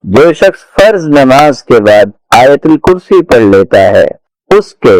جو شخص فرض نماز کے بعد آیت الکرسی پڑھ لیتا ہے اس کے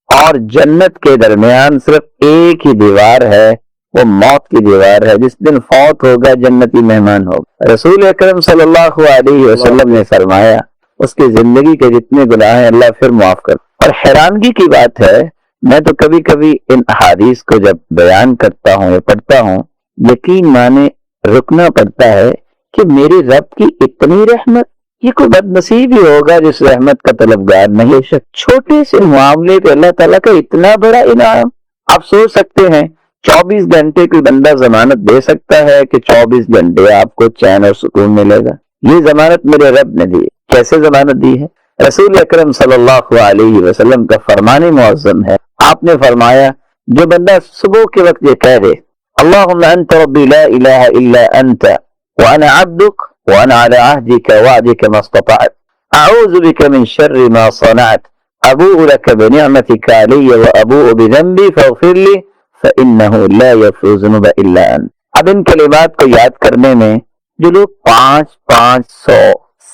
اور جنت کے درمیان صرف ایک ہی دیوار ہے، وہ موت کی دیوار ہے۔ جس دن فوت ہوگا جنتی مہمان ہوگا۔ رسول اکرم صلی اللہ علیہ وسلم نے فرمایا اس کی زندگی کے جتنے گناہ ہیں اللہ پھر معاف کر۔ اور حیرانگی کی بات ہے، میں تو کبھی کبھی ان احادیث کو جب بیان کرتا ہوں یا پڑھتا ہوں یقین مانے رکنا پڑتا ہے کہ میرے رب کی اتنی رحمت، یہ کوئی بد نصیب ہی ہوگا جس رحمت کا طلبگار نہیں۔ چھوٹے سے معاملے پہ اللہ تعالیٰ کا اتنا بڑا انعام۔ آپ سوچ سکتے ہیں 24 گھنٹے کوئی بندہ ضمانت دے سکتا ہے کہ 24 گھنٹے آپ کو چین اور سکون ملے گا؟ یہ ضمانت میرے رب نے دی۔ کیسے ضمانت دی ہے؟ رسول اکرم صلی اللہ علیہ وسلم کا فرمان معظم ہے۔ آپ نے فرمایا جو بندہ صبح کے وقت یہ کہہ دے اللہم انت ربی لا الہ الا انت وانا عبدک وانا علی عہدک وعدک ما استطعت اعوذ بک من شر ما صنعت ابوء لک بنعمتک علی وابوء بذنبی فاغفر لی فانہ لا یغفر الذنوب الا انت۔ اب ان کلمات کو یاد کرنے میں جو لوگ 500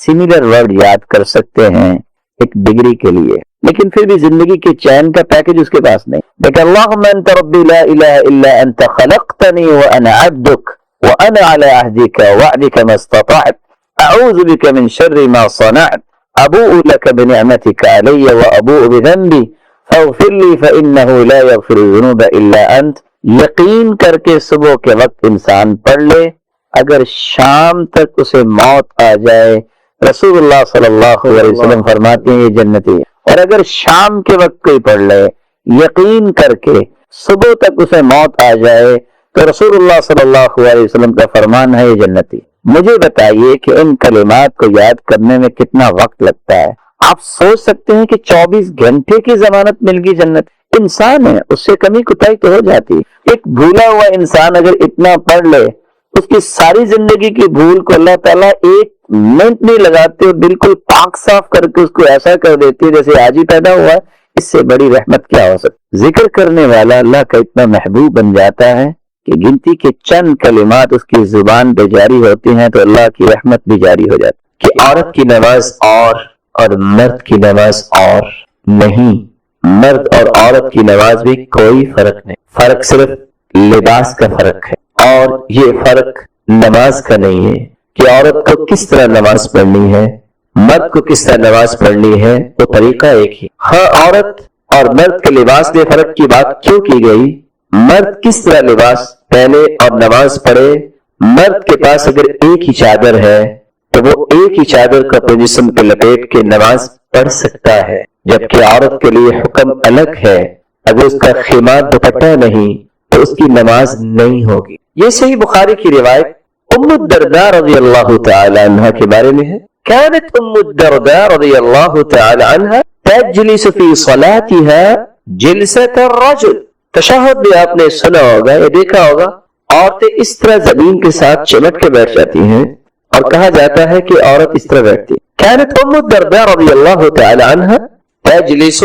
سملر ورڈ یاد کر سکتے ہیں ایک ڈگری کے لیے، لیکن پھر بھی زندگی کے چین کا پیکج اس کے پاس نہیں۔ لیکن اللہم انت ربی لا الہ الا انت خلقتنی وانا عبدک وانا علی عہدک وعدک ما استطعت اعوذ بک من شر ما صنعت ابوء لک بنعمتک علی وابوء بذنبی فاغفر لی فانہ لا یغفر الذنوب الا انت۔ یقین کر کے صبح کے وقت انسان پڑھ لے، اگر شام تک اسے موت آ جائے رسول اللہ صلی اللہ علیہ وسلم فرماتے ہیں یہ جنتی ہے۔ اور اگر شام کے وقت کوئی پڑھ لے یقین کر کے صبح تک اسے موت آ جائے تو رسول اللہ صلی اللہ علیہ وسلم کا فرمان ہے یہ جنتی۔ مجھے بتائیے کہ ان کلمات کو یاد کرنے میں کتنا وقت لگتا ہے؟ آپ سوچ سکتے ہیں کہ 24 گھنٹے کی ضمانت مل گئی جنت۔ انسان ہے، اس سے کمی کوتاہی تو ہو جاتی۔ ایک بھولا ہوا انسان اگر اتنا پڑھ لے اس کی ساری زندگی کی بھول کو اللہ تعالیٰ ایک منٹ نہیں لگاتے اور بالکل پاک صاف کر کے اس کو ایسا کر دیتی ہے جیسے آج ہی پیدا ہوا ہے۔ اس سے بڑی رحمت کیا ہو سکتی؟ ذکر کرنے والا اللہ کا اتنا محبوب بن جاتا ہے کہ گنتی کے چند کلمات اس کی زبان پہ جاری ہوتی ہیں تو اللہ کی رحمت بھی جاری ہو جاتی ہے۔ کہ عورت کی نماز اور مرد کی نماز اور نہیں، مرد اور عورت کی نماز بھی کوئی فرق نہیں، فرق صرف لباس کا فرق ہے۔ اور یہ فرق نماز کا نہیں ہے کہ عورت کو کس طرح نماز پڑھنی ہے، مرد کو کس طرح نماز پڑھنی ہے، وہ طریقہ ایک ہی۔ ہاں عورت اور مرد کے لباس میں فرق کی بات کیوں کی گئی؟ مرد کس طرح لباس پہنے اور نماز پڑھے؟ مرد کے پاس اگر ایک ہی چادر ہے تو وہ ایک ہی چادر کو اپنے جسم پہ لپیٹ کے نماز پڑھ سکتا ہے، جبکہ عورت کے لیے حکم الگ ہے۔ اگر اس کا خیمہ دوپٹہ نہیں تو اس کی نماز نہیں ہوگی۔ یہ صحیح بخاری کی روایت ام الدرداء رضی اللہ تعالی عنہ کے بارے میں ہے۔ كانت ام الدرداء رضی اللہ تعالی عنہ تجلس في صلاتها جلسة الرجل۔ تشہد بھی آپ نے سنا ہوگا یا دیکھا ہوگا، عورتیں اس طرح زمین کے ساتھ چمٹ کے بیٹھ جاتی ہیں اور کہا جاتا ہے کہ عورت اس طرح بیٹھتی ہے۔ كانت ام الدرداء رضی اللہ تعالی عنہ تجلس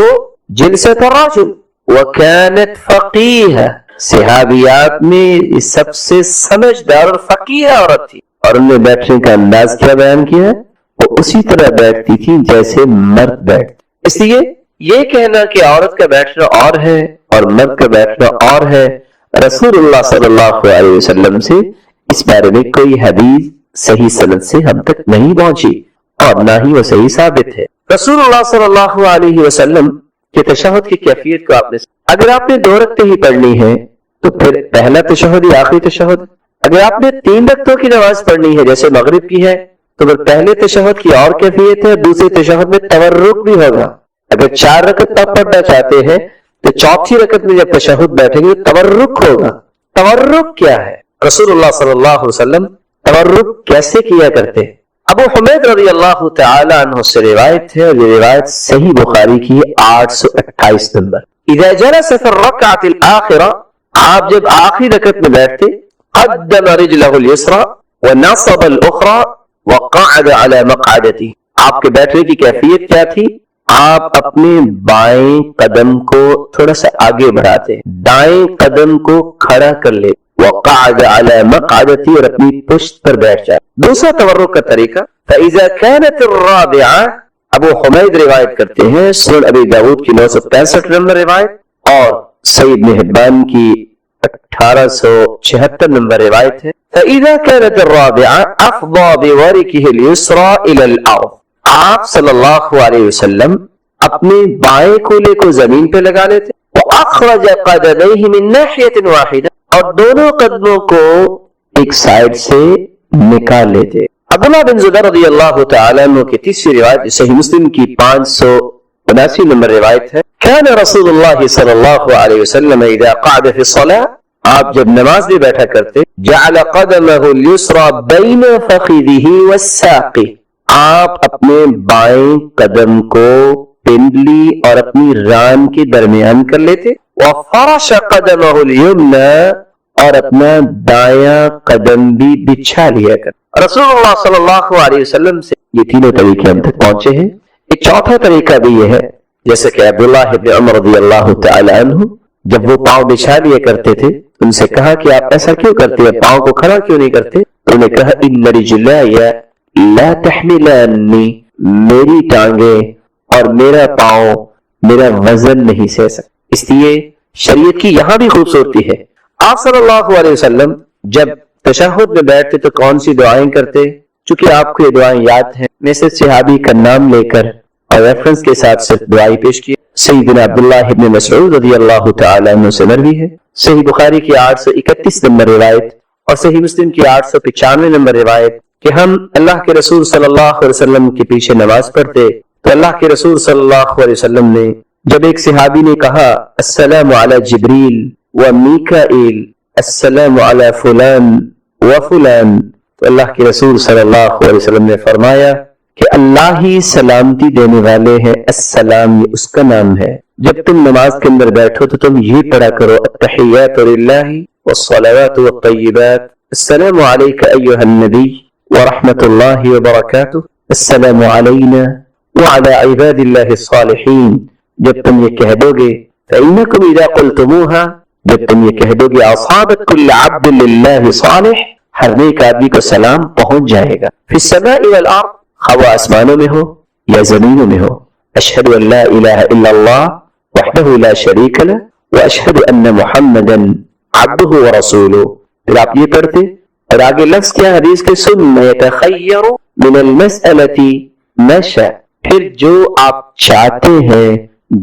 جلسة الرجل وكانت فقیہہ۔ صحابیات میں سب سے سمجھدار اور فقیہ عورت تھی، اور انہوں نے بیٹھنے کا انداز کیا بیان کیا؟ وہ اسی طرح بیٹھتی تھی جیسے مرد بیٹھتے۔ اس لیے یہ کہنا کہ عورت کا بیٹھنا اور ہے اور مرد کا بیٹھنا اور ہے، رسول اللہ صلی اللہ علیہ وسلم سے اس بارے میں کوئی حدیث صحیح سند سے ہم تک نہیں پہنچی اور نہ ہی وہ صحیح ثابت ہے۔ رسول اللہ صلی اللہ علیہ وسلم کے تشہد کی کیفیت کو اگر آپ نے 2 رکعتیں ہی پڑھنی ہے تو پھر پہلا تشہد ہی آخری تشہد۔ اگر آپ نے 3 رکعتوں کی نماز پڑھنی ہے جیسے مغرب کی ہے تو پھر پہلے تشہد کی اور کیفیت ہے، دوسرے تشہد میں تورک بھی ہوگا۔ اگر 4 رکعت آپ پڑھنا چاہتے ہیں تو چوتھی رکعت میں جب تشہد بیٹھیں گے تورک ہوگا۔ تورک کیا ہے؟ رسول اللہ صلی اللہ علیہ وسلم تورک کیسے کیا کرتے؟ ابو حمید رضی اللہ تعالی عنہ سے روایت ہے، یہ روایت صحیح بخاری کی 828 نمبر۔ اذا جلس في الركعة الآخرة، آپ جب آخری رکعت میں بیٹھتے، قدم رجله اليسرى ونصب الأخرى وقعد على مقعدته۔ آپ کے بیٹھنے کی کیفیت کیا تھی؟ آپ اپنے بائیں قدم کو تھوڑا سا آگے بڑھاتے، دائیں قدم کو کھڑا کر لے، وقعد على مقعدتی، اور اپنی پشت پر بیٹھ جائے. دوسرا تورک کا طریقہ فإذا كانت الرابعہ، ابو حمید روایت کرتے ہیں، سنن ابی داؤد کی 965 نمبر روایت اور سعید بن حبان کی 1876 نمبر روایت ہے. فإذا كانت الرابعہ افضى بوركه اليسرى الى الارض، آپ صلی اللہ علیہ وسلم اپنے بائیں کولے کو زمین پہ لگا لیتے، وأخرج قدميه من ناحية واحدة، اور دونوں قدموں کو ایک سائڈ سے نکال لیتے. عبداللہ بن زبیر رضی اللہ تعالیٰ عنہ کی تیسری روایت صحیح مسلم کی 579 نمبر روایت ہے. كان رسول اللہ صلی اللہ علیہ وسلم اذا قعد في الصلاة، آپ جب نماز میں بیٹھا کرتے، جعل قدمه اليسرى بين فخذه والساق، آپ اپنے بائیں قدم کو پنڈلی اور اپنی ران کے درمیان کر لیتے، وفرش قدمه اليمنى، اور اپنا دایاں قدم بھی بچھا لیا کر. رسول اللہ صلی اللہ علیہ وسلم سے یہ تینوں طریقے ہم تک پہنچے ہیں. ایک چوتھا طریقہ بھی یہ ہے، جیسے کہ عبداللہ ابن عمر رضی اللہ تعالی عنہ جب وہ پاؤں بچھا لیا کرتے تھے، ان سے کہا کہ آپ ایسا کیوں کرتے ہیں، پاؤں کو کھڑا کیوں نہیں کرتے؟ انہوں نے کہا ان رجلائی لا تحملانی، میری ٹانگیں اور میرا پاؤں میرا وزن نہیں سہ سکتا. اس لیے شریعت کی یہاں بھی خوبصورتی ہے. آپ صلی اللہ علیہ وسلم جب تشہد میں بیٹھتے تو کون سی دعائیں کرتے؟ چونکہ آپ کو یہ دعائیں یاد ہیں، میں صرف صحابی کا نام لے کر اور ریفرنس کے ساتھ صرف دعائیں پیش کی. سیدنا عبداللہ ابن مسعود رضی اللہ تعالی عنہ سے مروی ہے، صحیح بخاری کی 831 نمبر روایت اور صحیح مسلم کی 895 نمبر روایت کہ ہم اللہ کے رسول صلی اللہ علیہ وسلم کے پیچھے نماز پڑھتے تو اللہ کے رسول صلی اللہ علیہ وسلم نے جب ایک صحابی نے کہا السلام علی جبریل و میکائیل السلام علی فلان و فلان، تو اللہ کے رسول صلی اللہ علیہ وسلم نے فرمایا کہ اللہ ہی سلامتی دینے والے ہیں، السلام یہ اس کا نام ہے. جب تم نماز کے اندر بیٹھو تو تم یہ پڑھا کرو التحیات للہ والصلوات والطیبات، السلام علیک ایہا النبی ورحمۃ اللہ وبرکاتہ، السلام علینا وعلی عباد اللہ الصالحین. جب تم یہ کہہ دو گے فإنکم اذا قلتموها، جب تم یہ کہہ دو گے اصابت کل عبد للہ صالح، ہر نیک آدمی کو سلام پہنچ جائے گا. فی السماء والارض، خواہ آسمانوں میں ہو یا زمینوں میں ہو. اشہد ان لا الہ الا اللہ وحدہ لا شریک لہ واشہد ان محمدا عبدہ ورسولہ. پھر آپ یہ پڑھتے اور آگے لفظ کیا حدیث کے ثم یتخیر من المسألۃ ما شاء، پھر جو آپ چاہتے ہیں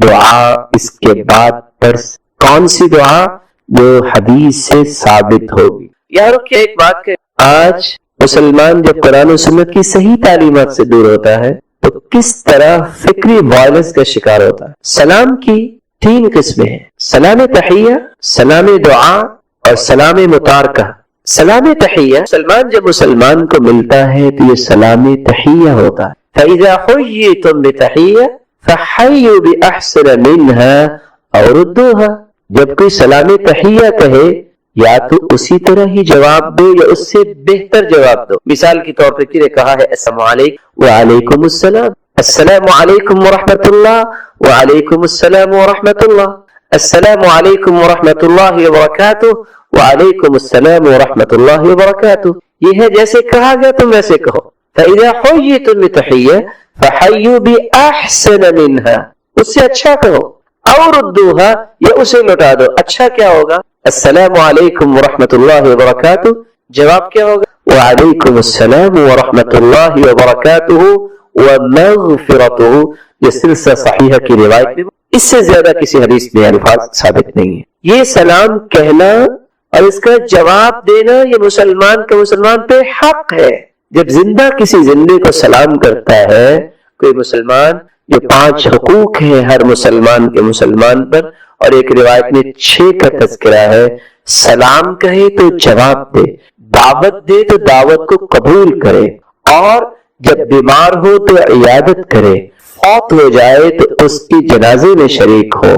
دعا اس کے بعد پڑھ. کون سی دعا؟ جو حدیث سے ثابت ہوگی. یارو کیا ایک بات کہ آج مسلمان جب قرآن و سنت کی صحیح تعلیمات سے دور ہوتا ہے تو کس طرح فکری وائلنس کا شکار ہوتا ہے. سلام کی 3 قسمیں ہیں، سلام تحیہ، سلام دعا اور سلام متارکہ. سلام تحیہ مسلمان جب مسلمان کو ملتا ہے تو یہ سلام تحیہ ہوتا ہے. فَإِذَا حُيِّيتُم بِتَحِيَّةٍ فَحَيُّوا بِأَحْسَنَ مِنْهَا أَوْ رُدُّوهَا، جب کوئی سلام تحیہ کہے یا تو اسی طرح ہی جواب دو یا اس سے بہتر جواب دو. مثال کے طور پر کسی نے کہا ہے السلام علیکم وعلیکم السلام، السلام علیکم ورحمۃ اللہ وعلیکم السلام ورحمۃ اللہ، السلام علیکم ورحمۃ اللہ وبرکاتہ وعلیکم السلام ورحمۃ اللہ وبرکاتہ. یہ ہے جیسے کہا گیا تم ویسے کہو. فَإِذَا حُيِّيتُم بِتَحِيَّةٍ فَحَيُّوا بِأَحْسَنَ مِنْهَا، اس سے اچھا کہو، اور ردوها، یا اسے لوٹا دو. اچھا کیا ہوگا؟ السلام علیکم ورحمۃ اللہ وبرکاتہ. جواب کیا ہوگا؟ وعلیکم السلام ورحمۃ اللہ وبرکاتہ ومغفرتہ. یہ سلسلہ صحیحہ کی روایت میں اس سے زیادہ کسی حدیث میں الفاظ ثابت نہیں ہے. یہ سلام کہنا اور اس کا جواب دینا یہ مسلمان کا مسلمان پہ حق ہے. جب زندہ کسی زندے کو سلام کرتا ہے کوئی مسلمان، جو 5 حقوق ہیں ہر مسلمان کے مسلمان پر، اور ایک روایت میں 6 کا تذکرہ ہے. سلام کہے تو جواب دے، دعوت دے تو دعوت کو قبول کرے، اور جب بیمار ہو تو عیادت کرے، فوت ہو جائے تو اس کی جنازے میں شریک ہو،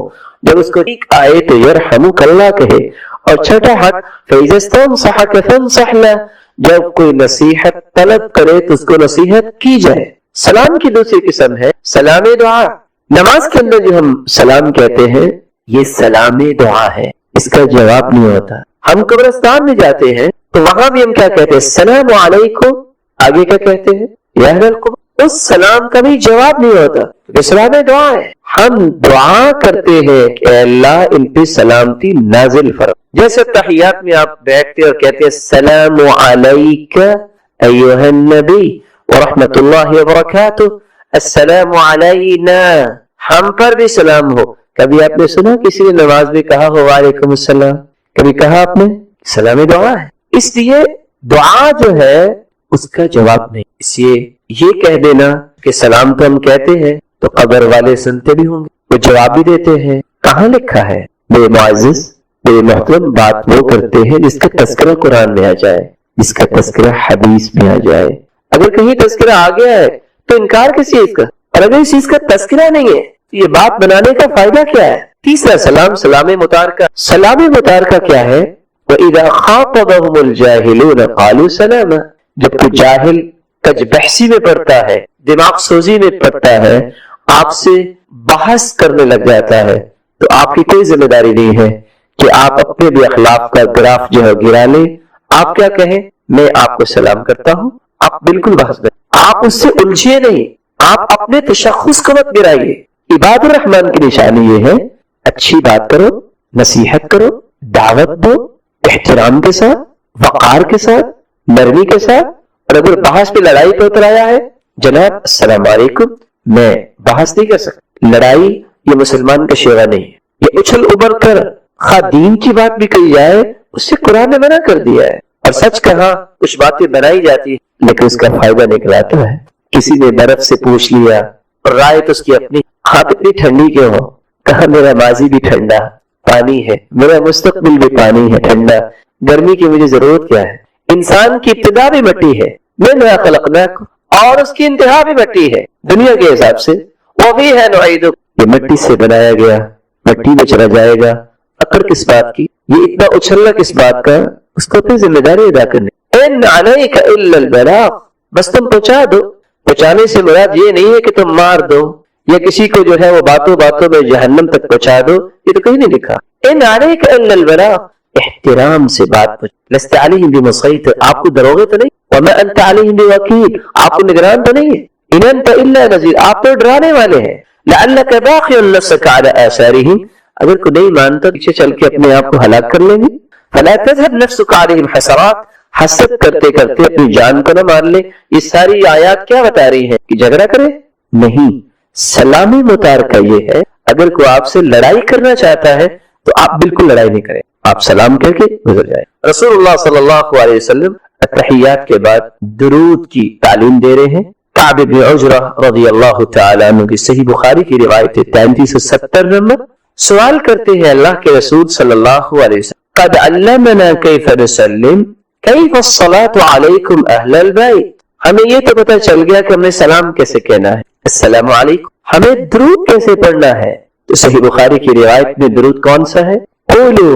جب اس کو ٹھیک آئے تو یرحمک اللہ کہے. اور چھٹا حق فَإِذَا اسْتَنصَحَكَ فَانصَحْ لَهُ، جب کوئی نصیحت طلب کرے تو اس کو نصیحت کی جائے. سلام کی دوسری قسم ہے سلام دعا. نماز کے اندر جو ہم سلام کہتے ہیں یہ سلام دعا ہے، اس کا جواب نہیں ہوتا. ہم قبرستان میں جاتے ہیں تو وہاں بھی ہم کیا کہتے ہیں؟ السلام علیکم. آگے کیا کہتے ہیں؟ یا اہل القبور. اس سلام کا بھی جواب نہیں ہوتا. اسلام دعا ہے. ہم دعا کرتے ہیں کہ اے اللہ ان پہ سلامتی نازل فرما. جیسے تحیات میں آپ بیٹھتے اور کہتے ہیں السلام علیک ایھا النبی ورحمۃ اللہ وبرکاتہ، السلام علینا، ہم پر بھی سلام ہو. کبھی آپ نے سنا کسی نے نماز میں کہا ہو وعلیکم السلام؟ کبھی کہا آپ نے؟ سلام دعا ہے. اس لیے دعا جو ہے اس کا جواب نہیں. اس لیے یہ کہہ دینا کہ سلام تو ہم کہتے ہیں تو قبر والے سنتے بھی ہوں گے، وہ جواب بھی دیتے ہیں. کہاں لکھا ہے؟ میرے معزز میرے محترم، بات وہ کرتے ہیں جس کا تذکرہ قرآن میں آ جائے، جس کا تذکرہ حدیث میں آ جائے. اگر کہیں تذکرہ آ گیا ہے تو انکار کس چیز کا؟ اور اگر اس چیز کا تذکرہ نہیں ہے تو یہ بات بنانے کا فائدہ کیا ہے؟ تیسرا سلام متارکہ. سلام متارکہ کیا ہے؟ وَإِذَا خَاطَبَهُمُ الْجَاهِلُونَ قَالُوا سَلَامًا. جب کوئی جاہل کج بحثی میں پڑتا ہے، دماغ سوزی میں پڑتا ہے، آپ سے بحث کرنے لگ جاتا ہے، تو آپ کی کوئی ذمہ داری نہیں ہے کہ آپ اپنے بھی اخلاق کا گراف جو ہے گرا لیں. آپ کیا کہیں؟ میں آپ کو سلام کرتا ہوں. آپ بالکل بحث کریں، آپ اس سے الجھے نہیں، آپ اپنے تشخص کو مت گرائیے. عباد الرحمن کی نشانی یہ ہے اچھی بات کرو، نصیحت کرو، دعوت دو، احترام کے ساتھ، وقار کے ساتھ، نرمی کے ساتھ. اور اگر بحث پہ لڑائی پہ اتر آیا ہے، جناب السلام علیکم، میں بحث نہیں کر سکتا. لڑائی یہ مسلمان کا شیوا نہیں ہے. یہ اچھل ابھر کر خواہ دین کی بات بھی کہی جائے اس سے قرآن نے منع کر دیا ہے. اور سچ کہا کچھ باتیں بنائی جاتی ہیں لیکن اس کا فائدہ نکل آتا ہے. کسی نے برف سے پوچھ لیا اور رائے تو اس کی اپنی، آپ اتنی ٹھنڈی کیوں ہو؟ کہا میرا ماضی بھی ٹھنڈا پانی ہے، میرا مستقبل بھی پانی ہے ٹھنڈا، گرمی کی مجھے ضرورت کیا ہے؟ انسان کی ابتدا بھی مٹی ہے، میں خلقناک، اور اس کی انتہا بھی مٹی ہے دنیا کے حساب سے. وہ بھی ہے نعیدک، یہ مٹی سے بنایا گیا، مٹی میں چلا جائے گا. اکڑ کس بات کی؟ یہ اتنا اچھلنا کس بات کا؟ اس کو اپنی ذمہ داری ادا کرنی. ان علیک الا البلاغ، بس تم پہنچا دو. پہنچانے سے مراد یہ نہیں ہے کہ تم مار دو یا کسی کو جو ہے وہ باتوں باتوں میں جہنم تک پہنچا دو، یہ تو کہیں نہیں لکھا. ان علیک الا البلاغ، احترام سے بات پہنچ. لست علیہم بمسیطر، آپ کو دروغے تو نہیں. وما انت علیہم بوکیل، آپ کو نگران تو نہیں ہے. ان انت الا نذیر، آپ تو ڈرانے والے ہیں. لعلک باخع نفسک علی آثارہم، اگر کوئی نہیں مانتا پیچھے چل کے اپنے آپ کو ہلاک کر لیں گے. فلا تذهب نفسک علیہم حسرات، حسد کرتے کرتے اپنی جان کو نہ مار لے. یہ ساری آیات کیا بتا رہی ہیں؟ کہ جھگڑا کرے نہیں. سلام متارکہ یہ ہے اگر کوئی آپ سے لڑائی کرنا چاہتا ہے تو آپ بالکل لڑائی نہیں کریں، آپ سلام کر کے گزر جائیں. رسول اللہ صلی اللہ علیہ وسلم تحیات کے بعد درود کی تعلیم دے رہے ہیں. کعب بن عجرہ رضی اللہ تعالی عنہ کی صحیح بخاری کی روایت 3370 نمبر. سوال کرتے ہیں اللہ کے رسول صلی اللہ علیہ وسلم، قد علمنا کیف نسلم کیف الصلاة علیکم اہل البیت. ہمیں یہ تو پتہ چل گیا کہ ہمیں سلام کیسے کہنا ہے، السلام علیکم. ہمیں درود کیسے پڑھنا ہے؟ تو صحیح بخاری کی روایت میں درود کون سا ہے؟ قولو،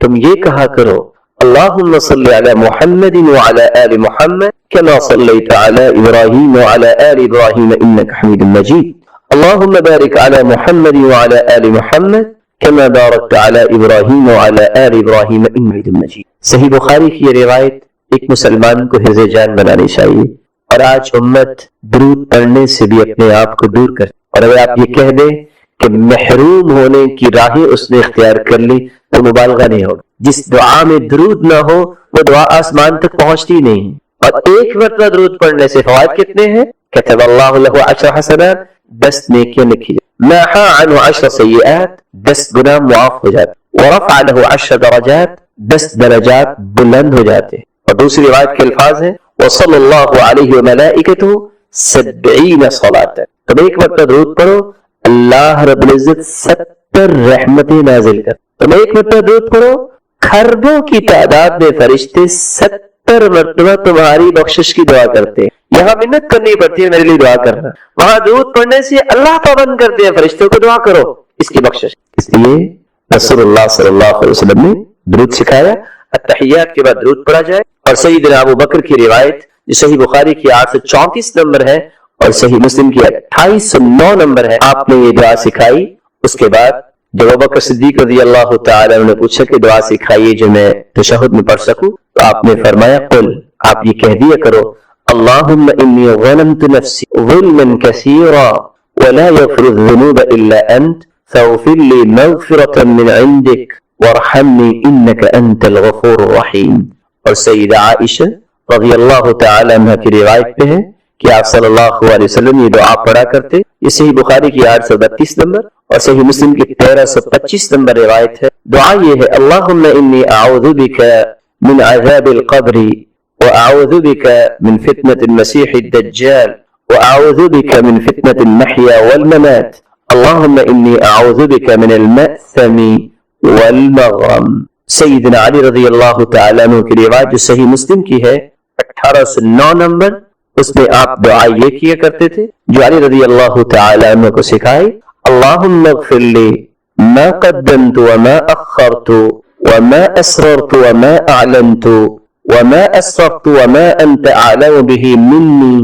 تم یہ کہا کرو، اللہم صلی علی محمد وعلی آل محمد کما صلیت علی ابراہیم وعلی آل ابراہیم انک حمید مجید. اللہم بارک علی محمد وعلی آل محمد کما بارکت علی ابراہیم وعلی آل ابراہیم انک حمید مجید. صحیح بخاری کی یہ روایت ایک مسلمان کو حفظ جان بنانی چاہیے. اور آج امت درود پڑھنے سے بھی اپنے آپ کو دور کر، اور اگر آپ یہ کہہ دیں کہ محروم ہونے کی راہیں اس نے اختیار کر لی تو مبالغہ نہیں ہوگا. جس دعا میں درود نہ ہو وہ دعا آسمان تک پہنچتی نہیں. اور ایک مرتبہ درود پڑھنے سے فوائد کتنے ہیں؟ کتب اللہ لہ 10 حسنات، 10 نیکیاں لکھی جاتی. محا عنہ 10 سیئات، 10 گناہ معاف ہو جاتے. ورفع لہ 10 درجات، 10 درجات بلند ہو جاتے. اور دوسری روایت کے الفاظ ہیں وصلی اللہ علیہ وملائکتہ 70 صلاۃ. تم ایک مرتبہ درود پڑھو، اللہ رب العزت 70 رحمتیں نازل کر. تم ایک مرتبہ درود پڑھو، خربوں کی تعداد میں فرشتے 70 مرتبہ تمہاری بخشش کی دعا کرتے ہیں. یہاں منت کرنی پڑتی ہے میرے لیے دعا کرنا، وہاں درود پڑھنے سے اللہ پابند کرتے ہیں فرشتوں کو دعا کرو اس کی بخشش. اس لیے رسول اللہ صلی اللہ علیہ وسلم نے درود سکھایا. التحیات کے بعد درود پڑھا جائے. اور سیدنا ابو بکر کی روایت جو صحیح بخاری کی 834 نمبر ہے اور صحیح مسلم کی 2809 نمبر ہے، آپ نے یہ دعا سکھائی. اس کے بعد جب ابو بکر صدیق رضی اللہ تعالی عنہ نے پوچھا کہ دعا سکھائیے جو میں تشہد میں پڑھ سکوں، تو آپ نے فرمایا قل، آپ یہ کہہ دیا کرو اللہم انی ظلمت نفسی ظلما کثیرا ولا یغفر الذنوب الا انت فاغفر لی مغفرة من عندک وارحمنی انک انت الغفور الرحیم۔ اور سیدہ عائشہ رضی اللہ تعالی عنہ کی روایت پہ ہے کہ آپ صلی اللہ علیہ وسلم یہ دعا پڑھا کرتے۔ یہ صحیح بخاری کی 832 نمبر اور صحیح مسلم کی 1325 نمبر روایت ہے۔ دعا یہ ہے اللہم انی اعوذ بک من عذاب القبر واعوذ بک من فتنة المسیح الدجال واعوذ بک من فتنة المحیا والممات اللہم انی اعوذ بک من المأثم والمغرم۔ سیدنا علی رضی اللہ تعالی عنہ کی روایت جو صحیح مسلم کی ہے 1809 نمبر، اس میں آپ دعا یہ کیا کرتے تھے جو علی رضی اللہ تعالی عنہ کو سکھائی اللہم اغفر لی ما قدمت وما اخرت وما اسررت وما اعلنت وما اسرفت وما انت اعلم به منی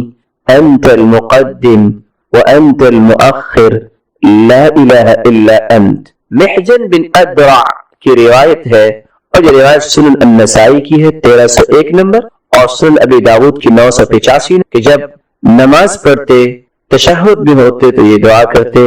انت المقدم وانت المؤخر لا الہ الا انت۔ محجن بن ادرع کی روایت ہے اور یہ روایت سنن النسائی کی ہے 1301 نمبر اور سنن ابی داود کی 985 کہ جب نماز پڑھتے تشہد بھی ہوتے تو یہ دعا کرتے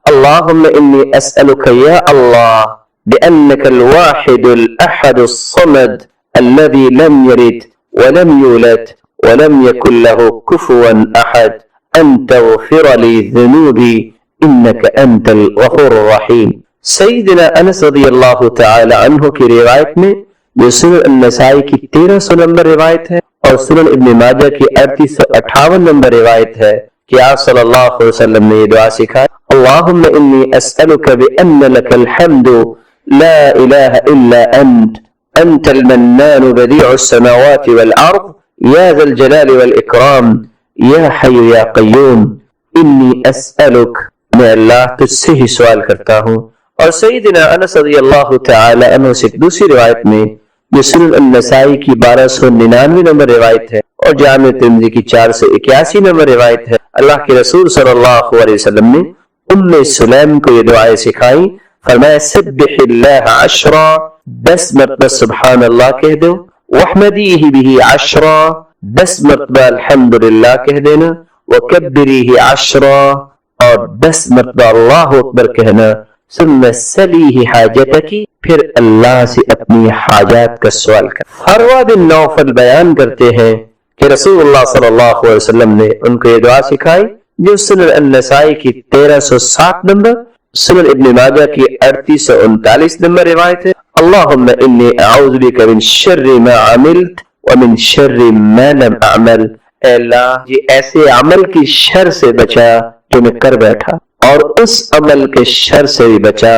اللہم انی اسألک یا اللہ بأنک الواحد الاحد الصمد الذي لم يلد ولم يولد ولم يكن له كفوا احد ان تغفر لي ذنوبی انک انت الغفور الرحیم۔ سیدنا انس رضی اللہ تعالی عنہ کی روایت میں جو سنن النسائی کی 1300 نمبر روایت ہے اور سنن ابن ماجہ کی 3858 نمبر روایت ہے کہ آپ صلی اللہ علیہ وسلم نے یہ دعا سکھائی اللہم انی اسألک بأن لک الحمد لا الہ الا انت انت المنان بدیع السماوات والارض یا ذا الجلال والاکرام یا حی یا قیوم انی اسألک، میں اللہ تجھ سے ہی سوال کرتا ہوں۔ اور سیدنا انس رضی اللہ تعالی عنہ سے دوسری روایت میں جو سنن النسائی کی 1299 نمبر روایت ہے اور جامع ترمذی کی 481 نمبر روایت ہے اللہ کے رسول صلی اللہ علیہ وسلم نے ام سلیم کو یہ دعائیں سکھائی، فرمایا سبح اللہ 10 10 مرتبہ سبحان اللہ کہہ دو، واحمدیہ بہ 10 مرتبہ الحمدللہ کہہ دینا، وکبریہ 10 اور 10 مرتبہ اللہ اکبر کہنا، ثم سلیہ حاجتکی، پھر اللہ سے اپنی حاجات کا سوال کر۔ فروہ بن نوفل بیان کرتے ہیں کہ رسول اللہ صلی اللہ علیہ وسلم نے ان کو یہ دعا سکھائی جو سنن النسائی کی 1307 نمبر، سنن ابن ماجہ کی 3839 نمبر روایت ہے اللہم انی اعوذ بک من شر ما عملت ومن شر ما لم اعمل، اے اللہ یہ ایسے عمل کی شر سے بچا جو میں کر بیٹھا اور اس عمل کے شر سے بھی بچا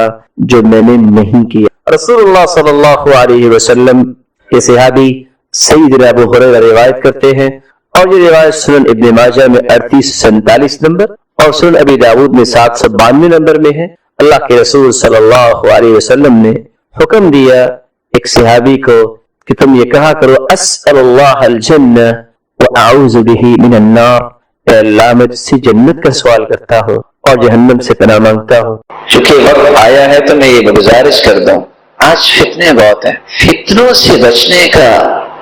جو میں نے نہیں کیا۔ رسول اللہ صلی اللہ علیہ وسلم کے صحابی سیدنا ابو ہریرہ روایت کرتے ہیں اور یہ روایت سنن ابن ماجہ میں 3847 نمبر اور سنن ابی داود میں 792 نمبر میں ہے۔ اللہ کے رسول صلی اللہ علیہ وسلم نے حکم دیا ایک صحابی کو کہ تم یہ کہا کرو اسأل اللہ الجنہ واعوذ بہ من النار، اے اللہ میں تجھ سے جنت کا سوال کرتا ہوں اور جہنم سے پناہ مانگتا ہوں۔ چونکہ وقت آیا ہے تو میں یہ گزارش کر دوں، آج فتنے بہت ہیں، فتنوں سے بچنے کا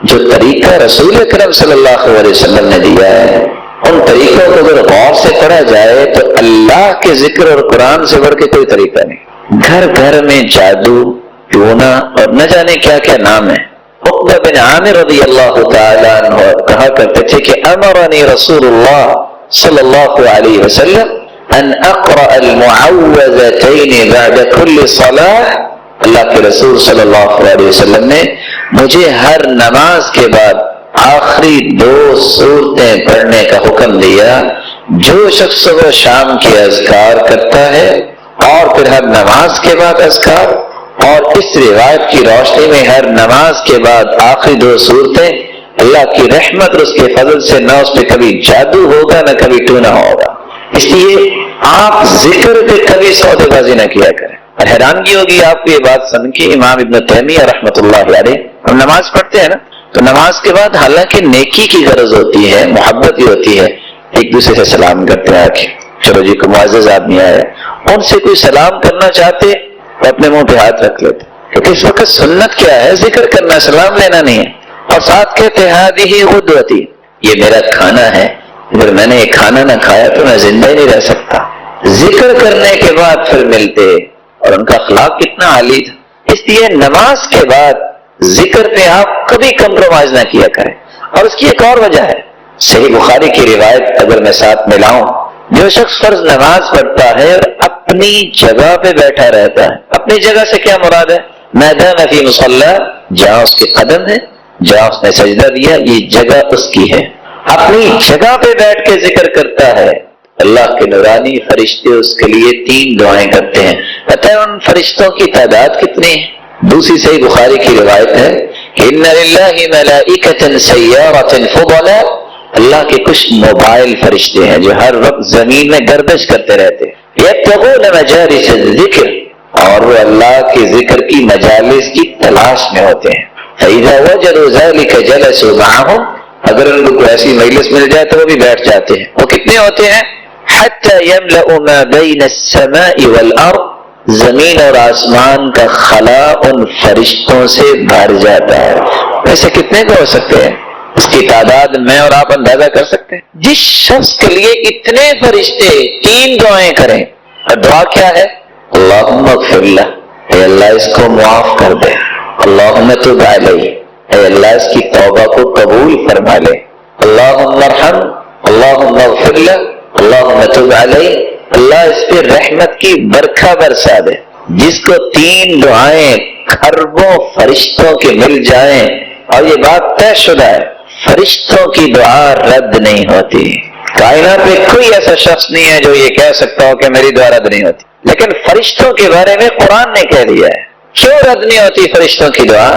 جو طریقہ رسول اکرم صلی اللہ علیہ وسلم نے دیا ہے ان طریقوں کو اگر غور سے پڑھا جائے تو اللہ کے ذکر اور قرآن سے بڑھ کے کوئی طریقہ نہیں۔ گھر گھر میں جادو، ٹونا اور نہ جانے کیا کیا نام ہے۔ عقبہ بن عامر رضی اللہ تعالی عنہ کہا کرتے تھے کہ امرنی رسول اللہ صلی اللہ علیہ وسلم ان اقرأ المعوذتین بعد کل صلاح، اللہ کے رسول صلی اللہ علیہ وسلم نے مجھے ہر نماز کے بعد آخری 2 سورتیں پڑھنے کا حکم دیا۔ جو شخص صبح شام کے اذکار کرتا ہے اور پھر ہر نماز کے بعد اذکار، اور اس روایت کی روشنی میں ہر نماز کے بعد آخری 2 سورتیں، اللہ کی رحمت اور اس کے فضل سے نہ اس پہ کبھی جادو ہوگا نہ کبھی ٹونا ہوگا۔ اس لیے آپ ذکر پہ کبھی سودے بازی نہ کیا کریں۔ اور حیرانگی ہوگی آپ کو یہ بات سن کے، امام ابن تیمیہ رحمۃ اللہ علیہ، ہم نماز پڑھتے ہیں نا تو نماز کے بعد حالانکہ نیکی کی غرض ہوتی ہے، محبت بھی ہوتی ہے، ایک دوسرے سے سلام کرتے ہیں کہ چلو جی کوئی معزز آدمی آیا، ان سے کوئی سلام کرنا چاہتے وہ اپنے منہ پہ ہاتھ رکھ لیتے، کیونکہ اس وقت سنت کیا ہے؟ ذکر کرنا، سلام لینا نہیں ہے. اور ساتھ کہتے ہادہ غدوتی، یہ میرا کھانا ہے، اگر میں نے یہ کھانا نہ کھایا تو میں زندہ ہی نہیں رہ سکتا. ذکر کرنے کے بعد پھر ملتے، اور ان کا اخلاق کتنا عالی تھا. اس لیے نماز کے بعد ذکر پہ آپ کبھی کمپرومائز نہ کیا کریں. اور اس کی ایک اور وجہ ہے، صحیح بخاری کی روایت اگر میں ساتھ ملاؤں، جو شخص فرض نماز پڑھتا ہے اور اپنی جگہ پہ بیٹھا رہتا ہے، اپنی جگہ سے کیا مراد ہے؟ میدان فی مصلی، جہاں اس کے قدم ہے، جہاں اس نے سجدہ دیا، یہ جگہ اس کی ہے. اپنی جگہ پہ بیٹھ کے ذکر کرتا ہے، اللہ کے نورانی فرشتے اس کے لیے 3 دعائیں کرتے ہیں. پتہ ہے ان فرشتوں کی تعداد کتنی ہے؟ دوسری صحیح بخاری کی روایت ہے، ان للہ ملائکۃ سیارۃ فضلا، اللہ کے کچھ موبائل فرشتے ہیں جو ہر وقت زمین میں گردش کرتے رہتے ہیں. یبتغون مجالس الذکر، اور وہ اللہ کے ذکر کی مجالس کی تلاش میں ہوتے ہیں. فإذا وجدوا ذلك جلسوا معهم، اگر ان کو کوئی ایسی مجلس مل جائے تو وہ بھی بیٹھ جاتے ہیں. وہ کتنے ہوتے ہیں؟ حتى يملأ ما بين السماء والأرض، زمین اور آسمان کا خلا ان فرشتوں سے بھر جاتا ہے. ایسے کتنے کو ہو سکتے ہیں؟ اس کی تعداد میں اور آپ اندازہ کر سکتے ہیں. جس شخص کے لیے اتنے فرشتے 3 دعائیں کریں، اور دعا کیا ہے؟ اللہم اغفر لہ، اے اللہ اس کو معاف کر دے. اللہم تب علیہ، اے اللہ اس کی توبہ کو قبول فرما لے. اللہم ارحم، اللہم اغفر لہ، اللہم تب علیہ، اللہ اس پہ رحمت کی برکھا برسا دے. جس کو 3 دعائیں خربوں فرشتوں کے مل جائیں، اور یہ بات طے شدہ ہے، فرشتوں کی دعا رد نہیں ہوتی. کائنات میں کوئی ایسا شخص نہیں ہے جو یہ کہہ سکتا ہو کہ میری دعا رد نہیں ہوتی. لیکن فرشتوں کے بارے میں قرآن نے کہہ دیا ہے. کیوں رد نہیں ہوتی فرشتوں کی دعا؟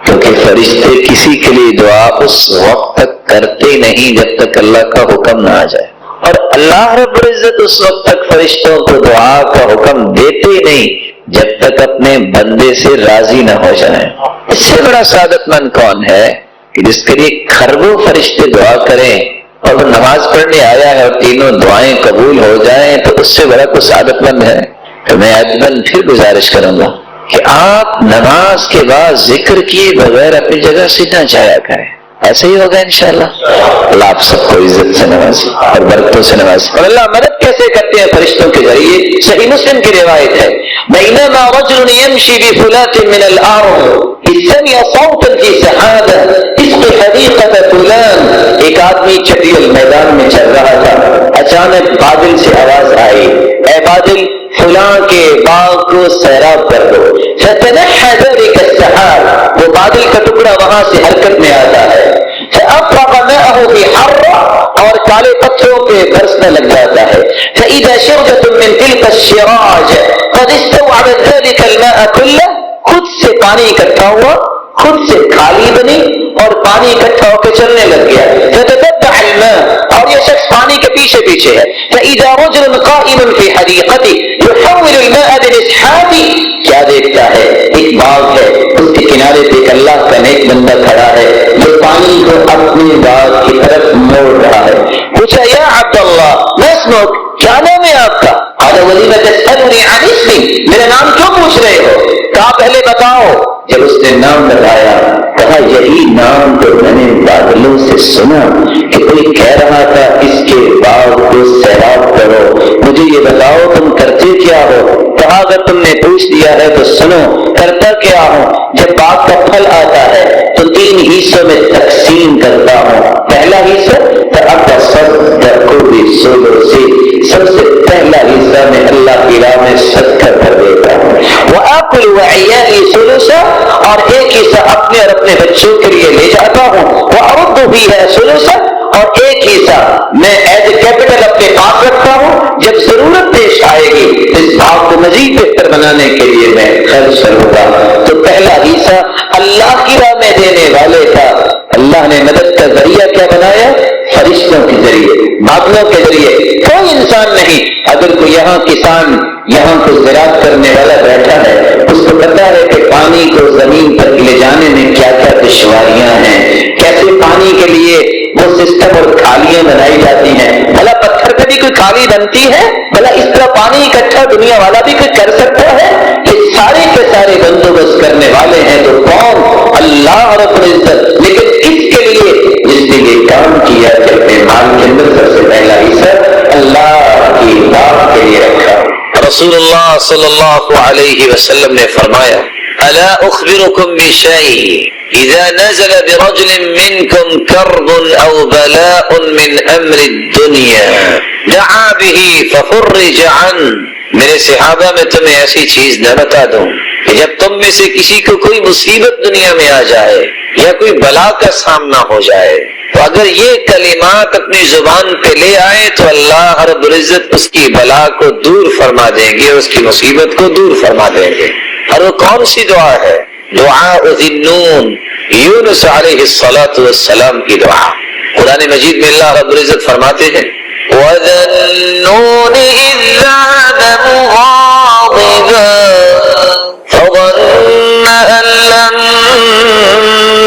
کیونکہ فرشتے کسی کے لیے دعا اس وقت تک کرتے نہیں جب تک اللہ کا حکم نہ آ جائے، اور اللہ رب العزت اس وقت تک فرشتوں کو دعا کا حکم دیتے نہیں جب تک اپنے بندے سے راضی نہ ہو جائیں. اس سے بڑا سعادت مند کون ہے کہ جس کے لیے خربوں فرشتے دعا کریں اور وہ نماز پڑھنے آیا ہے اور 3 دعائیں قبول ہو جائیں، تو اس سے بڑا کوئی سعادت مند ہے؟ تو میں عجباً پھر گزارش کروں گا کہ آپ نماز کے بعد ذکر کیے بغیر اپنی جگہ سے نہ جایا کریں. ایسے ہی ہوگا انشاءاللہ. اللہ آپ سب کو عزت سے نوازے اور برکتوں سے نوازے. اور اللہ مدد کیسے کرتے ہیں؟ فرشتوں کے ذریعے. صحیح مسلم کی روایت ہے، بینما رجل یمشی بفلات من الارض اذ سمع صوتا فی سحابہ اسق حدیقۃ فلان. ایک آدمی چٹیل میدان میں چل رہا تھا، اچانک بادل سے آواز آئی، اے بادل فلاں کے باغ کو سیراب کر دو. فتنحى ذلك السحاب، وہ بادل کا ٹکڑا وہاں سے حرکت میں آتا ہے. فأفرغ ماءه في حرة، اور کالے پتھروں پہ برسنے لگ جاتا ہے. فإذا شربة من تلك الشراج قد استوعبت ذلك الماء كله، خود سے پانی اکٹھا ہوا، خود سے کھالی بنی اور پانی اکٹھا ہو کے چلنے لگ گیا. فتتبع الماء، اور یہ شخص پانی کے پیچھے پیچھے ہے. فإذا رجل قائم في حديقته يحول الماء بنسحابه، کیا دیکھتا ہے؟ ایک باغ ہے، اس کے کنارے پہ ایک اللہ کا نیک بندہ کھڑا ہے، جو پانی کو اپنے باغ کی طرف موڑ رہا ہے. پوچھا، یا عبد اللہ ما اسمک، کیا نام ہے آپ کا؟ قال ولم تسألني عن اسمي، میرا نام کیوں پوچھ رہے ہو؟ کہا پہلے بتاؤ. جب اس نے نام بتایا، کہا یہی نام تو میں نے بادلوں سے سنا کہ کوئی کہہ رہا تھا اس کے باغ کو سیراب کرو، مجھے یہ بتاؤ تم کرتے کیا ہو؟ کہا اگر تم نے پوچھ لیا ہے تو سنو، کرتا کیا ہوں؟ جب باغ کا پھل آتا ہے تو 3 حصوں میں تقسیم کرتا ہوں. پہلا حصہ سب سے پہلا حصہ میں اللہ کی راہ میں صدقہ کر دیتا ہوں. وآكل وعيالي ثلثا، اور ایک حصہ اپنے اور اپنے بچوں کے لیے لے جاتا ہوں. وأرد فيها ثلثا، اور ایک حصہ میں ایز اے کیپٹل اپنے پاس رکھتا ہوں، جب ضرورت پیش آئے گی اس بھاگ کو مزید بہتر بنانے کے لیے میں خرچ کروں گا. تو پہلا حصہ اللہ کی راہ میں دینے والے کا اللہ نے مدد کا ذریعہ کیا بنایا؟ فرشتوں کے ذریعے، بادلوں کے ذریعے. کوئی انسان نہیں، اگر کوئی یہاں کسان یہاں کو زراعت کرنے والا بیٹھا ہے، اس کو پتا ہے کہ پانی کو زمین پر لے جانے میں کیا کیا دشواریاں ہیں، کیسے پانی کے لیے وہ سسٹم اور کھالیاں بنائی جاتی ہیں. بھلا پتھر پہ بھی کوئی کھالی بنتی ہے؟ بھلا اس طرح پانی اکٹھا دنیا والا بھی کوئی کر سکتا ہے؟ یہ سارے کے سارے بندوبست کرنے والے ہیں تو کون؟ اللہ رب العزت. لیکن اس کے لیے جس نے یہ کام کیا کہ اپنے مال کے اندر سب سے پہلا حصہ اللہ کی بات کے لیے رکھا. رسول اللہ صلی اللہ علیہ وسلم نے فرمایا الا اخبركم بشيء اذا نزل برجل منكم كرب او بلاء من امر الدنيا دعا به ففرج عنه. میرے صحابہ میں تمہیں ایسی چیز نہ بتا دوں کہ جب تم میں سے کسی کو کوئی مصیبت دنیا میں آ جائے یا کوئی بلا کا سامنا ہو جائے تو اگر یہ کلمات اپنی زبان پہ لے آئے تو اللہ رب العزت اس کی بلا کو دور فرما دیں گے، اس کی مصیبت کو دور فرما دیں گے. اور وہ کون سی دعا ہے؟ دعا ذی النون، یونس علیہ الصلوۃ والسلام کی دعا. قرآن مجید میں اللہ رب العزت فرماتے ہیں وَذَا النُّونِ إِذْ ذَهَبَ مُغَاضِبًا فَظَنَّ أَن لَّن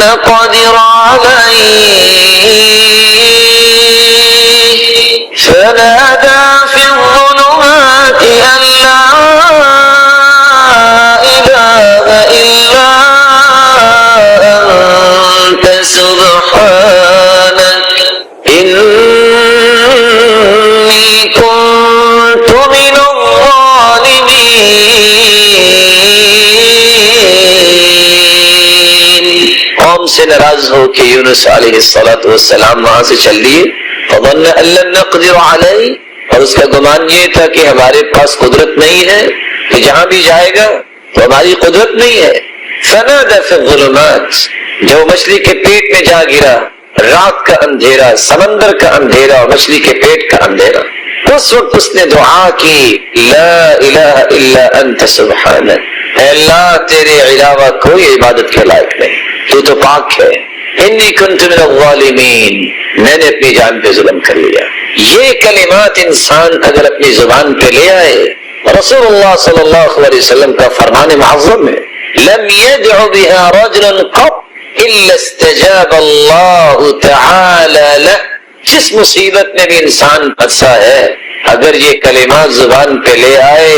نَّقْدِرَ عَلَيْهِ فَنَادَىٰ فِي الظُّلُمَاتِ أَن لَّا إِلَٰهَ إِلَّا أَنتَ سُبْحَانَكَ إِنِّي كُنتُ مِنَ الظَّالِمِينَ. قوم سے ناراض ہو کہ یونس علیہ الصلوۃ والسلام وہاں سے چل دیے. فظن ان لن نقدر علیہ، اور اس کا گمان یہ تھا کہ ہمارے پاس قدرت نہیں ہے، کہ جہاں بھی جائے گا تو ہماری قدرت نہیں ہے. فنادى في الظلمات، جو مچھلی کے پیٹ میں جا گرا، رات کا اندھیرا، سمندر کا اندھیرا اور مچھلی کے پیٹ کا اندھیرا، اس وقت اس نے دعا کی لا الہ الا انت سبحانک، اے اللہ تیرے علاوہ کوئی عبادت کے لائق نہیں، تو تو پاک ہے. انی کنت من الظالمین، میں نے اپنی جان پہ ظلم کر لیا. یہ کلمات انسان اگر اپنی زبان پہ لے آئے، رسول اللہ صلی اللہ علیہ وسلم کا فرمان معظم ہے لم يدع بها رجل قط الا استجاب اللہ تعالی له. جس مصیبت میں بھی انسان پھنسا ہے اگر یہ کلمات زبان پہ لے آئے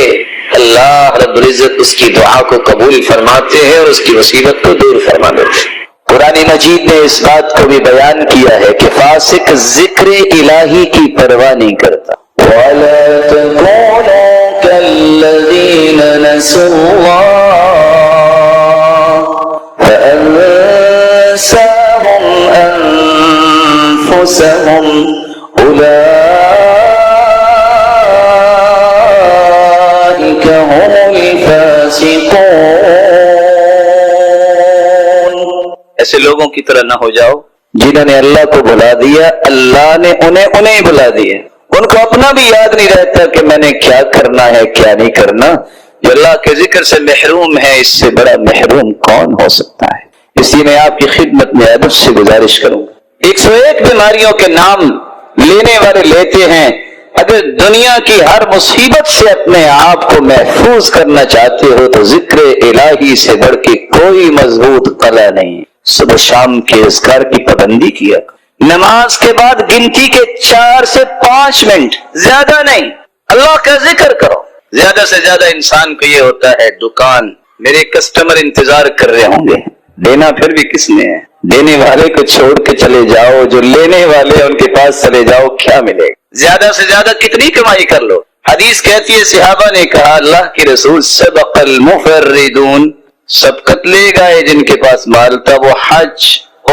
اللہ رب العزت اس کی دعا کو قبول فرماتے ہیں اور اس کی مصیبت کو دور فرما دیتے ہیں. قرآن مجید نے اس بات کو بھی بیان کیا ہے کہ فاسق ذکر الہی کی پرواہ نہیں کرتا. وَلَا تَكُونُوا كَالَّذِينَ نَسُوا اللَّهَ فَأَنسَاهُمْ أَنفُسَهُمْ أُولَٰئِكَ هُمُ الْفَاسِقُونَ. ایسے لوگوں کی طرح نہ ہو جاؤ جنہوں نے اللہ کو بھلا دیا، اللہ نے انہیں بھلا دیا. ان کو اپنا بھی یاد نہیں رہتا کہ میں نے کیا کرنا ہے کیا نہیں کرنا. جو اللہ کے ذکر سے محروم ہے اس سے بڑا محروم کون ہو سکتا ہے. اس لیے میں آپ کی خدمت میں ادب سے گزارش کروں گا. 101 بیماریوں کے نام لینے والے لیتے ہیں. اگر دنیا کی ہر مصیبت سے اپنے آپ کو محفوظ کرنا چاہتے ہو تو ذکر الہی سے بڑھ کے کوئی مضبوط قلعہ نہیں. صبح شام کے اذکار کی پابندی کیا، نماز کے بعد گنتی کے 4 سے 5 منٹ، زیادہ نہیں، اللہ کا ذکر کرو. زیادہ سے زیادہ انسان کو یہ ہوتا ہے دکان میرے کسٹمر انتظار کر رہے ہوں گے، دینا پھر بھی کس نے ہے. دینے والے کو چھوڑ کے چلے جاؤ، جو لینے والے ان کے پاس چلے جاؤ، کیا ملے گا؟ زیادہ سے زیادہ کتنی کمائی کر لو. حدیث کہتی ہے صحابہ نے کہا اللہ کے رسول سبق المفردون، سبقت لے گئے جن کے پاس مال تھا، وہ حج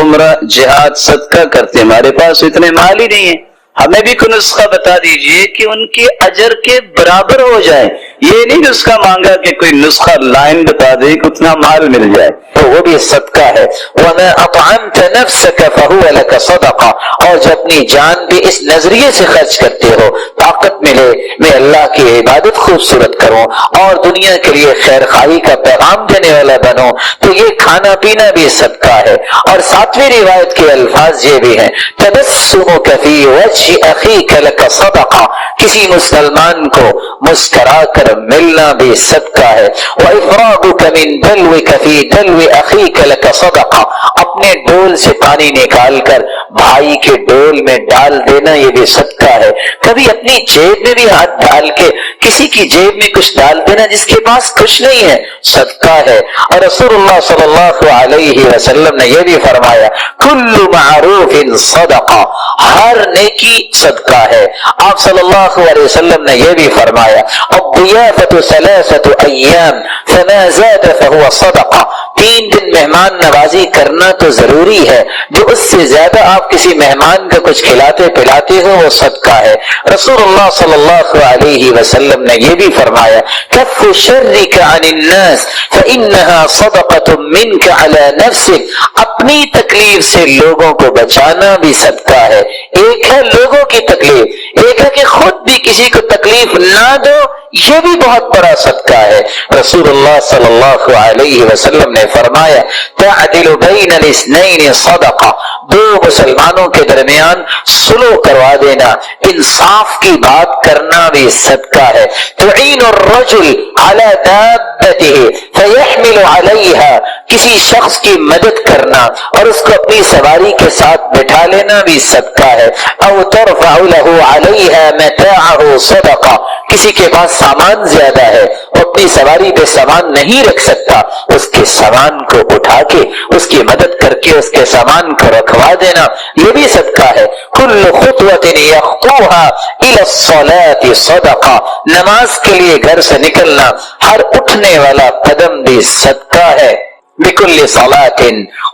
عمرہ جہاد صدقہ کرتے. ہمارے پاس اتنے مال ہی نہیں ہے. ہمیں بھی کوئی نسخہ بتا دیجئے کہ ان کے اجر کے برابر ہو جائے. یہ نہیں نسخہ مانگا کہ کوئی نسخہ لائن بتا دے کہ اتنا مال مل جائے، تو وہ بھی صدقہ ہے. وَمَا أَطْعَمْتَ نَفْسَكَ فَهُوَ لَكَ صَدَقَةٌ، اور جو اپنی جان بھی اس نظریے سے خرچ کرتے ہو طاقت ملے میں اللہ کی عبادت خوبصورت کروں اور دنیا کے لیے خیر خواہی کا پیغام دینے والا بنوں، تو یہ کھانا پینا بھی صدقہ ہے. اور 7ویں روایت کے الفاظ یہ بھی ہیں تبسمك في وجه اخيك لك صدقہ، کہ کسی مسلمان کو مسکرا کر ملنا بھی صدقہ ہے۔ وَإِفْرَاغُكَ مِن دَلْوِكَ فِي دَلْوِ أَخِيكَ لَكَ صَدَقَةٌ، اپنے ڈول سے پانی نکال کر بھائی کے ڈول میں ڈال دینا یہ بھی صدقہ ہے۔ کبھی اپنی جیب میں بھی ہاتھ ڈال کے کسی کی جیب میں کچھ ڈال دینا جس کے پاس کچھ نہیں ہے، صدقہ ہے۔ اور رسول اللہ صلی اللہ علیہ وسلم نے یہ بھی فرمایا کل معروف صدقہ، ہر نیکی صدقہ ہے۔ آپ صلی اللہ علیہ وسلم نے یہ بھی فرمایا الضیافۃ ثلاثۃ ایام فما زاد فهو صدقہ، 3 دن مہمان نوازی کرنا تو ضروری ہے، جو اس سے زیادہ آپ کسی مہمان کو کچھ کھلاتے پلاتے ہو وہ صدقہ ہے۔ رسول اللہ صلی اللہ علیہ وسلم نے یہ بھی فرمایا کف شرک عن الناس فانها صدقۃ منک علی نفسک، اپنی تکلیف سے لوگوں کو بچانا بھی صدقہ ہے۔ ایک ہے لوگوں کی تکلیف، ایک ہے کہ خود بھی کسی کو تکلیف نہ دو، یہ بھی بہت بڑا صدقہ ہے۔ رسول اللہ صلی اللہ علیہ وسلم نے فرمایا تعدل بین الاثنین صدقہ، 2 مسلمانوں کے درمیان صلح کروا دینا، انصاف کی بات کرنا بھی صدقہ ہے۔ تعین الرجل علی دابتہ فیحمل علیہا، کسی شخص کی مدد کرنا اور اس کو اپنی سواری کے ساتھ بٹھا لینا بھی صدقہ ہے۔ او ترفع له علیہا متاعہ صدقہ، کسی کے پاس سامان زیادہ ہے، وہ اپنی سواری پہ سامان نہیں رکھ سکتا، اس کے سامان کو اٹھا کے اس کی مدد کر کے اس کے سامان کو رکھوا دینا یہ بھی صدقہ ہے۔ کل خطوۃ یخطوها الی الصلاۃ صدقہ، نماز کے لیے گھر سے نکلنا ہر اٹھنے والا قدم بھی صدقہ ہے۔ بكل صلاة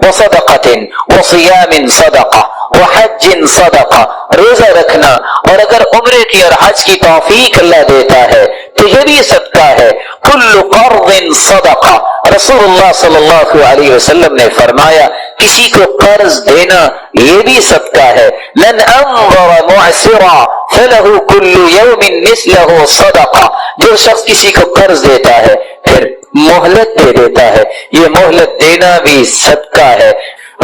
وصدقة وصيام صدقة وحج صدقة، روزہ رکھنا اور اگر عمرے کی اور حج کی توفیق اللہ دیتا ہے تو یہ بھی صدقہ ہے۔ کل قرض صدقہ، رسول اللہ صلی اللہ علیہ وسلم نے فرمایا کسی کو قرض دینا یہ بھی صدقہ ہے۔ من انظر معسرا فله كل يوم مثله صدقہ، جو شخص کسی کو قرض دیتا ہے پھر مہلت دے دیتا ہے، یہ مہلت دینا بھی صدقہ ہے۔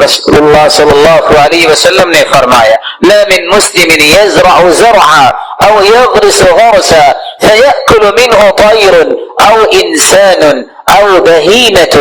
رسول اللہ صلی اللہ علیہ وسلم نے فرمایا لا من مسلم يزرع زرعا او يغرس غرسا فيأكل منه طير او انسان او بهيمة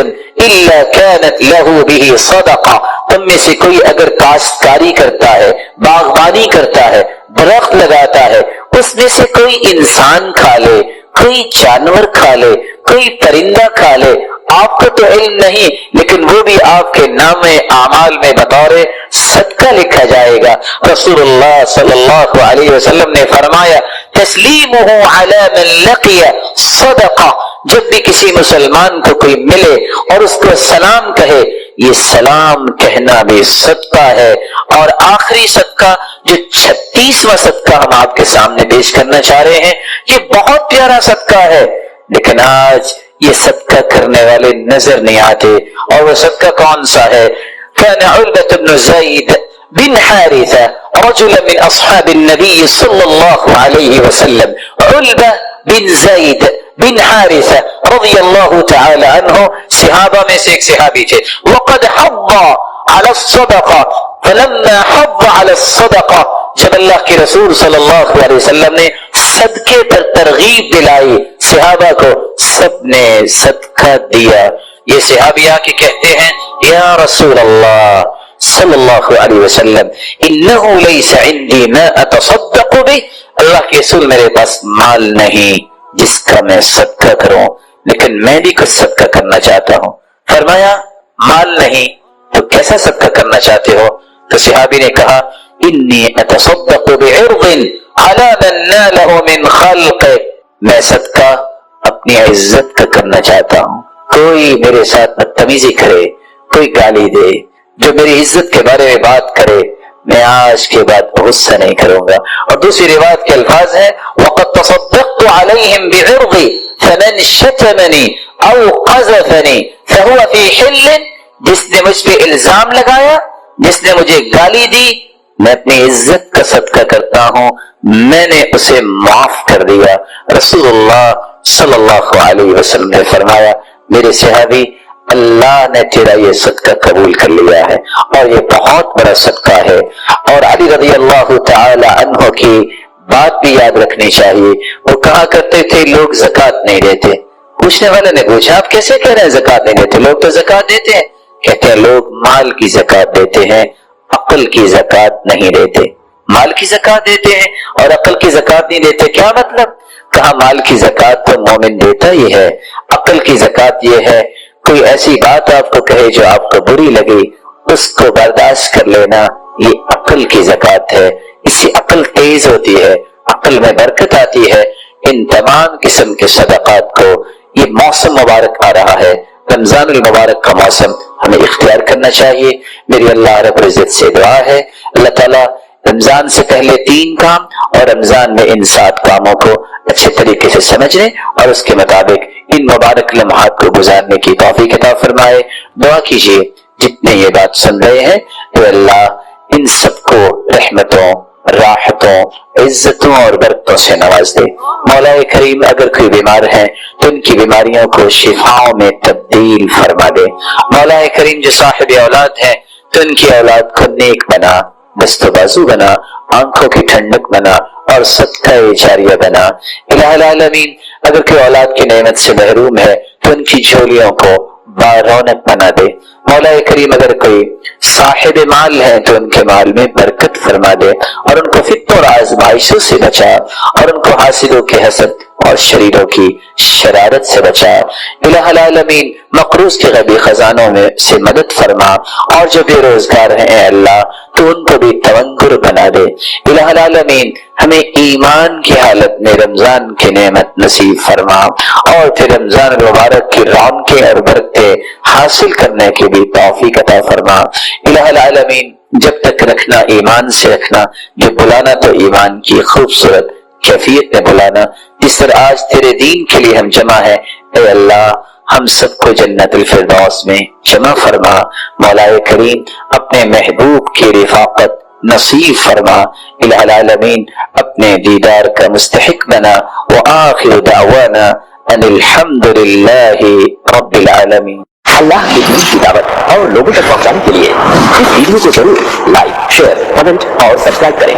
الا كانت له به صدقہ، تم میں سے کوئی اگر کاشتکاری کرتا ہے، باغبانی کرتا ہے، درخت لگاتا ہے، اس میں سے کوئی انسان کھا لے، کوئی جانور کھا لے، کوئی پرندہ کھا لے، آپ کو تو علم نہیں لیکن وہ بھی آپ کے نام اعمال میں بطور صدقہ لکھا جائے گا۔ رسول اللہ صلی اللہ علیہ وسلم نے فرمایا تسلیمہ علی من لقی صدقہ، جب بھی کسی مسلمان کو کوئی ملے اور اس کو سلام کہے یہ سلام کہنا بھی صدقہ ہے۔ اور آخری صدقہ جو 36واں صدقہ ہم آپ کے سامنے پیش کرنا چاہ رہے ہیں، یہ بہت پیارا صدقہ ہے لیکن آج یہ صدقہ کرنے والے نظر نہیں آتے، اور وہ صدقہ کون سا ہے؟ كان علبة بن زید بن حارثة رجلا من اصحاب النبي صلى الله عليه وسلم، علبة بن زید بن حارثة رضی اللہ تعالی عنہ صحابہ میں سے ایک صحابی تھے۔ وقد حض على الصدقة فلما حض على الصدقة، جب اللہ کے رسول صلی اللہ علیہ وسلم نے صدقے پر ترغیب دلائی صحابہ کو، سب نے صدقہ دیا۔ یہ صحابی آ کے کہتے ہیں یا رسول اللہ صلی اللہ علیہ وسلم انہ لیس عندی ما اتصدق بہ، اللہ کے رسول میرے پاس مال نہیں جس کا میں صدقہ کروں، لیکن میں بھی کچھ صدقہ کرنا چاہتا ہوں۔ فرمایا مال نہیں تو کیسا صدقہ کرنا چاہتے ہو؟ تو صحابی نے کہا انی اتصدق بعرض علی من نالہ من خلق، میں صدقہ اپنی عزت کا کرنا چاہتا ہوں، کوئی میرے ساتھ بدتمیزی کرے، کوئی گالی دے، جو میری عزت کے بارے میں بات کرے میں آج کے بعد غصہ نہیں کروں گا۔ اور دوسری روایت کے الفاظ ہیں وقد تصدقت علیہم بعرضی فمن شتمنی او قذفنی فہو فی حل، جس نے مجھ پہ الزام لگایا، جس نے مجھے گالی دی، میں اپنی عزت کا صدقہ کرتا ہوں، میں نے اسے معاف کر دیا۔ رسول اللہ صلی اللہ علیہ وسلم نے فرمایا میرے صحابی اللہ نے تیرا یہ صدقہ قبول کر لیا ہے اور یہ بہت بڑا صدقہ ہے۔ اور علی رضی اللہ تعالی عنہ کی بات بھی یاد رکھنی چاہیے. وہ کہا کرتے تھے لوگ زکوٰۃ نہیں دیتے. پوچھنے والے نے پوچھا آپ کیسے کہہ رہے ہیں زکوٰۃ نہیں دیتے؟ لوگ تو زکوٰۃ دیتے ہیں. کہتے ہیں لوگ مال کی زکوٰۃ دیتے ہیں، عقل کی زکوٰۃ نہیں دیتے. مال کی زکوٰۃ دیتے ہیں اور عقل کی زکوٰۃ نہیں دیتے، کیا مطلب؟ کہا مال کی زکوٰۃ تو مومن دیتا ہی ہے، عقل کی زکوٰۃ یہ ہے کوئی ایسی بات آپ کو کہے جو آپ کو بری لگے اس کو برداشت کر لینا، یہ عقل کی زکوٰۃ ہے. اس سے عقل تیز ہوتی ہے، عقل میں برکت آتی ہے. ان تمام قسم کے صدقات کو یہ موسم مبارک آ رہا ہے، رمضان المبارک کا موسم ہمیں اختیار کرنا چاہیے. میری اللہ رب العزت سے دعا ہے اللہ تعالیٰ رمضان سے پہلے 3 کام اور رمضان میں ان 7 کاموں کو اچھے طریقے سے سمجھنے اور اس کے مطابق ان مبارک لمحات کو گزارنے کی توفیق عطا فرمائے. دعا کیجیے جتنے یہ بات سن رہے ہیں تو اللہ ان سب کو رحمتوں، راحتوں، عزتوں اور برکتوں سے نواز دے. مولا کریم اگر کوئی بیمار ہے تو ان کی بیماریوں کو شفاؤں میں تبدیل فرما دے. مولا کریم جو صاحب اولاد ہے تو ان کی اولاد کو نیک بنا، دست و بازو بنا، آنکھوں کی ٹھنڈک بنا اور صدقہ جاریہ بنا. الہ العالمین اگر کوئی اولاد کی نعمت سے محروم ہے تو ان کی جھولیوں کو بارونق بنا دے. مولا کریم اگر کوئی صاحب مال ہے تو ان کے مال میں برکت فرما دے اور ان کو فتنوں اور آزمائشوں سے بچا اور ان کو حاسدوں کے حسد اور شریروں کی شرارت سے بچا. الہ العالمین مقروض کے غیبی خزانوں میں سے مدد فرما اور جو بے روزگار ہیں اے اللہ تو ان کو بھی تونگر بنا دے. الہ العالمین ہمیں ایمان کی حالت میں رمضان کی نعمت نصیب فرما اور پھر رمضان المبارک کی رونقیں اور برکتیں حاصل کرنے کی بھی توفیق عطا فرما. الہ العالمین جب تک رکھنا ایمان سے رکھنا، جو بلانا تو ایمان کی خوبصورت کیفیت میں بلانا. جس طرح آج تیرے دین کے لیے ہم جمع ہیں اے اللہ ہم سب کو جنت الفردوس میں جمع فرما. مولا کریم اپنے محبوب کی رفاقت نصیب فرما. الہ العالمین اپنے دیدار کا مستحق بنا. وآخر دعوانا ان الحمد للہ رب العالمین. اللہ کی دین کی دعوت اور لوگوں تک پہنچانے کے لیے اس ویڈیو کو ضرور لائک، شیئر، کمنٹ اور سبسکرائب کریں.